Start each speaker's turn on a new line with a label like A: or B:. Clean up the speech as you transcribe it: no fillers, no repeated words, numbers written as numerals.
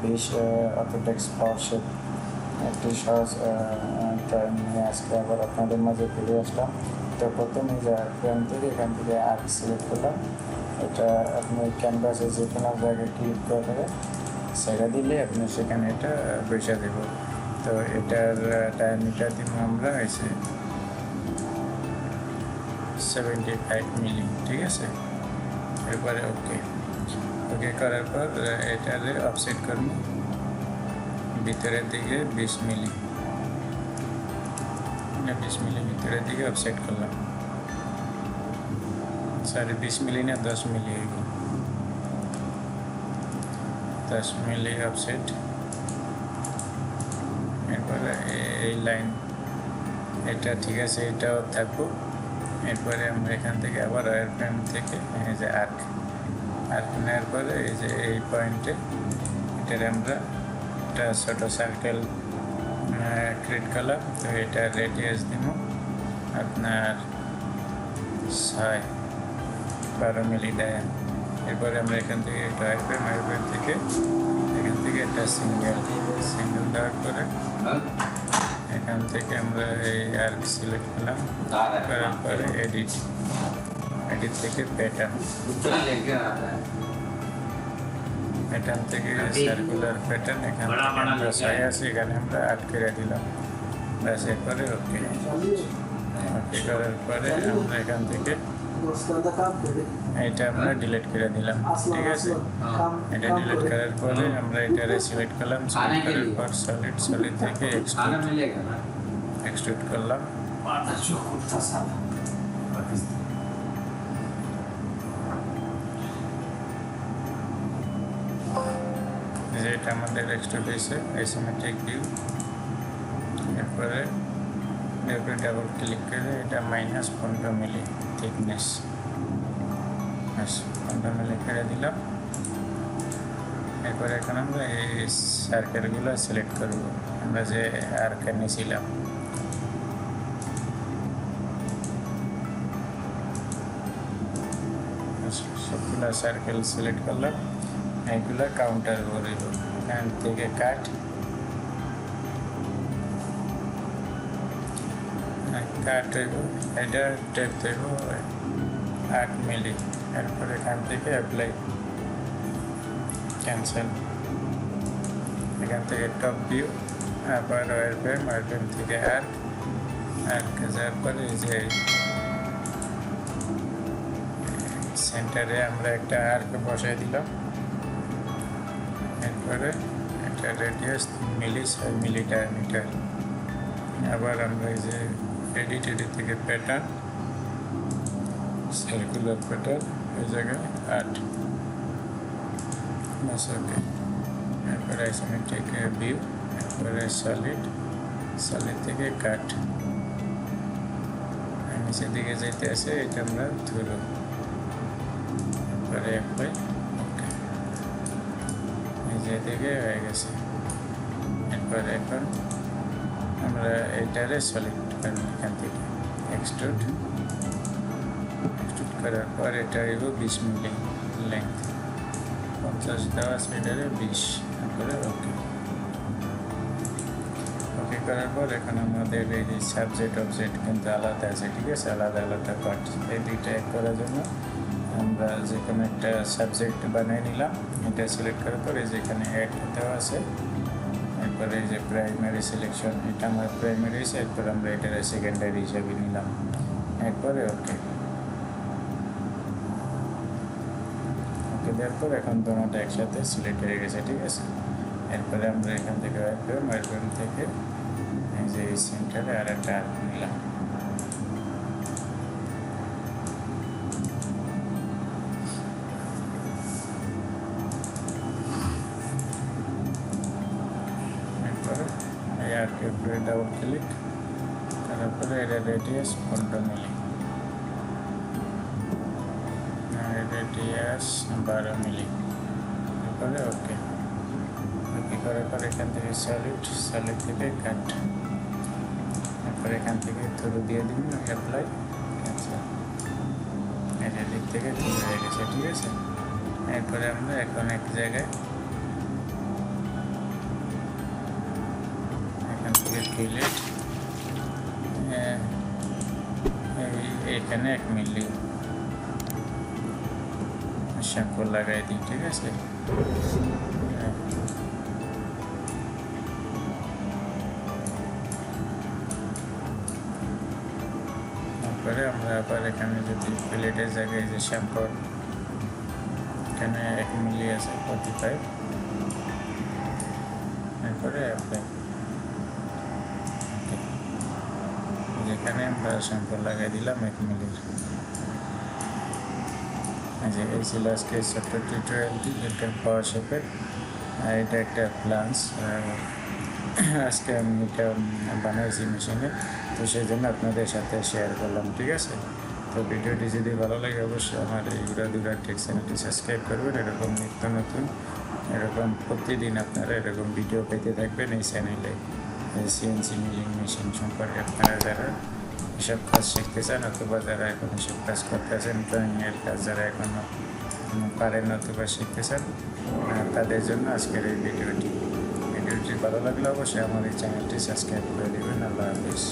A: 20 Autodesk পাওয়ারশেপ একটি সহজ drawing নিয়ে আজকে আবার আপনাদের মাঝে ফিরে আসলাম। তো প্রথমে যে ফ্রেম থেকে এখান থেকে আর্ক সিলেক্ট করলাম। এটা আপনি ক্যানভাসে যে কোনো জায়গায় ক্লিক করে সেটা দিলে আপনি সেখানে এটা বসে দেব। তো এটার ডায়ামিটার দিব আমরা এসে 75 মিলি, ঠিক আছে। এরপরে ওকে করার পর এটারে অফসেট করব ভিতরের দিকে 20 মিলি, 20 মিলি ভিতরের দিকে অফসেট করলাম। সরি 20 মিলি না 10 মিলি, 10 মিলি অফসেট। এরপরে এই লাইন এটা ঠিক আছে, এটাও থাকবো। এরপরে আমরা এখান থেকে আবার ওয়ার ফ্রেম থেকে এই যে আর্ক নেওয়ার পরে এই যে এই পয়েন্টে এটার আমরা একটা ছোটো সার্কেল ক্রিয়েট করলাম। তো এটা রেডিয়াস দিব আপনার 12 মিলি ডায়া। এরপরে আমরা এখান থেকে ওয়ার ফ্রেম থেকে এখান থেকে একটা সিঙ্গেল দেওয়ার পরে এখান থেকে আমরা এই আর্ক সিলেক্ট করলাম, করার পরে এডিট থেকে প্যাটার্ন থেকে সার্কুলার প্যাটার্ন এখান থেকে আমরা ছয় আছে, এখানে আমরা আর্ট করে দিলাম। ব্যাস এরপরে ওকে করার পরে আমরা এখান থেকে এটা আমরা ডিলিট করে দিলাম, ঠিক আছে। এটা ডিলিট করার পরে আমরা এটা সিলেক্ট করলাম, সিলেক্ট করার পর সলিড থেকে এক্সট্রুড করলাম। এটা আমাদের এক্সট্রুড হয়েছে আইসোমেট্রিক ভিউ। এরপরে ডাবল ক্লিক করে এটা -15 মিলি থিকনেস 15 মিলি করে দিলাম। এরপরে এখন আমরা এই সার্কেলগুলো সিলেক্ট করব, আমরা যে আর্ক নিয়েছিলাম। সবগুলো সার্কেল সিলেক্ট করলাম, এইগুলো কাউন্টার করব। এখান থেকে কাট হইব, এটা টেপ দেব 8 মিলি। এরপর এখান থেকে অ্যাপ্লাই ক্যান্সেল, এখান থেকে টপ ভিউ, আবার ওয়ার ফ্রেম থেকে আর্ক যাওয়ার পরে এই যে সেন্টারে আমরা একটা আর্ক বসাই দিলাম। এরপরে একটা রেডিয়াস 3 মিলি 6 মিলি ডায়ামিটার। আবার আমরা এই যে এডিট থেকে প্যাটার্ন সার্কুলার প্যাটার্ন এই জায়গায় 8 বাস ওকে। এরপরে আইসোমেট্রিক ভিউ, এরপরে সলিড থেকে কাট নিচের দিকে যেতে আছে, এটা আমরা ধরো। এরপরে অ্যাপ্লাই ওকে, নিচের দিকে হয়ে গেছে। এরপরে এখন আমরা এইটারে সলিড এখান থেকে এক্সট্রুড করার পর এটা হইব 20 মিলি লেন্থ, 50 দেওয়া আছে, এটারে 20 করে ওকে করার পর এখন আমাদের এই যে সাবজেক্ট অবজেক্ট কিন্তু আলাদা আছে, ঠিক আছে, আলাদা পার্ট। এই দুইটা এক করার জন্য আমরা যে কোনো একটা সাবজেক্ট বানিয়ে নিলাম। এটা সিলেক্ট করার পরে যেখানে অ্যাড দেওয়া আছে, এরপরে এই যে প্রাইমারি সিলেকশন, এটা আমার প্রাইমারি আছে। এরপর আমরা এটা সেকেন্ডারি হিসাবে নিলাম। এরপরে ওকে দেওয়ার পর এখন দুটোটা একসাথে সিলেক্ট হয়ে গেছে, ঠিক আছে। এরপরে আমরা এখান থেকে ওয়ার ফ্রেম থেকে এই যে এই সেন্টারে আর একটা আর্ক নিলাম। এরপরে এই আর্কের উপরে ডাবল ক্লিক করার পরে এটা রেডিয়াস 15 মিলি, রেডিয়াস 12 মিলি। এরপরে ওকে করার পর এখান থেকে সলিড থেকে কাট, এরপর এখান থেকে থ্রু দিয়ে দিন, অ্যাপ্লাই ক্যান্সেল। এটা দিক থেকে থ্রু হয়ে গেছে, ঠিক আছে। এরপরে আমরা এখন এক জায়গায় ফিলেট এখানে 1 মিলি শ্যাম্পু লাগাই দিই, ঠিক আছে। তারপরে আমরা আবার এখানে যদি প্লেটের জায়গায় যে শ্যাম্পু এখানে 1 মিলি আছে 45, এরপরে অ্যাপ্লাই। যেখানে আমরা শ্যাম্পু লাগাই দিলাম 1 মিলির। যে এই ছিল আজকে ছোট্ট টিউটোরিয়ালটি, এটা পাওয়ার শেপের, আর এটা একটা ফ্লান্স। আজকে আমি এটা বানাইছি মেশিনে, তো সেই জন্য আপনাদের সাথে শেয়ার করলাম, ঠিক আছে। তো ভিডিওটি যদি ভালো লাগে অবশ্যই আমার এই উড়া ধুরা টেক চ্যানেলটি সাবস্ক্রাইব করবেন। এরকম নিত্য নতুন এরকম প্রতিদিন আপনারা এরকম ভিডিও পেতে থাকবেন এই চ্যানেলে। সিএনসি মিলিং মেশিন সম্পর্কে আপনারা যারা এসব কাজ শিখতে চান অথবা যারা এখন এসব কাজ করতেছেন, ড্রয়িংয়ের কাজ যারা এখনও পারেন অথবা শিখতে চান, তাদের জন্য আজকের এই ভিডিওটি ভালো লাগলে অবশ্যই আমার এই চ্যানেলটি সাবস্ক্রাইব করে দেবেন। আল্লাহ হাফিজ।